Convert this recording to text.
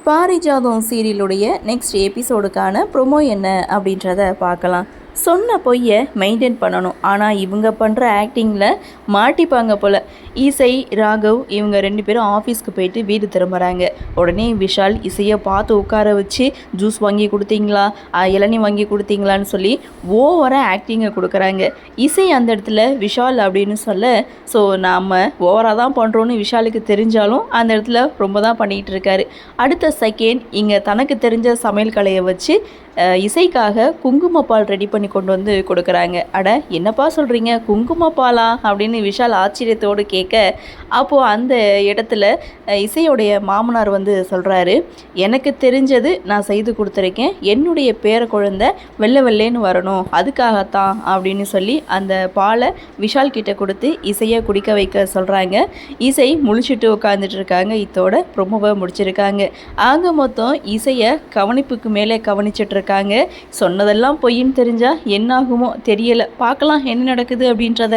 பாரிஜாதம் சீரியலுடைய next எபிசோடுக்கான promo என்ன அப்படின்றத பார்க்கலாம். சொன்ன பொய்யை மெயின்டைன் பண்ணணும், ஆனால் இவங்க பண்ணுற ஆக்டிங்கில் மாட்டிப்பாங்க போல். இசை, ராகவ் இவங்க 2 பேரும் ஆஃபீஸ்க்கு போயிட்டு வீடு திரும்புகிறாங்க. உடனே விஷால் இசையை பார்த்து உட்கார வச்சு ஜூஸ் வாங்கி கொடுத்தீங்களா, இளநீ வாங்கி கொடுத்தீங்களான்னு சொல்லி ஓவராக ஆக்டிங்கை கொடுக்குறாங்க. இசை அந்த இடத்துல விஷால் அப்படின்னு சொல்ல, ஸோ நாம் ஓவராக தான் பண்ணுறோன்னு விஷாலுக்கு தெரிஞ்சாலும் அந்த இடத்துல ரொம்ப தான் பண்ணிகிட்டு இருக்காரு. அடுத்த செகண்ட் இங்கே தனக்கு தெரிஞ்ச சமையல் கலையை வச்சு இசைக்காக குங்குமப்பால் ரெடி பண்ணி கொண்டு வந்து கொடுக்குறாங்க. அட என்னப்பா சொல்கிறீங்க, குங்குமப்பாலா அப்படின்னு விஷால் ஆச்சரியத்தோடு கேட்க, அப்போது அந்த இடத்துல இசையோடைய மாமனார் வந்து சொல்கிறாரு, எனக்கு தெரிஞ்சது நான் செய்து கொடுத்துருக்கேன், என்னுடைய பேர குழந்தை வெள்ளை வெள்ளைன்னு வரணும், அதுக்காகத்தான் அப்படின்னு சொல்லி அந்த பாலை விஷால் கிட்ட கொடுத்து இசையை குடிக்க வைக்க சொல்கிறாங்க. இசை முழிச்சிட்டு உட்காந்துட்டு இருக்காங்க. இதோட ப்ரொமோவை முடிச்சிருக்காங்க. ஆக மொத்தம் இசையை கவனிப்புக்கு மேலே கவனிச்சிட்ருக்காங்க. சொன்னதெல்லாம் பொய்ன்னு தெரிஞ்சால் என்னாகுமோ தெரியலை. பார்க்கலாம் என்ன நடக்குது அப்படின்றத.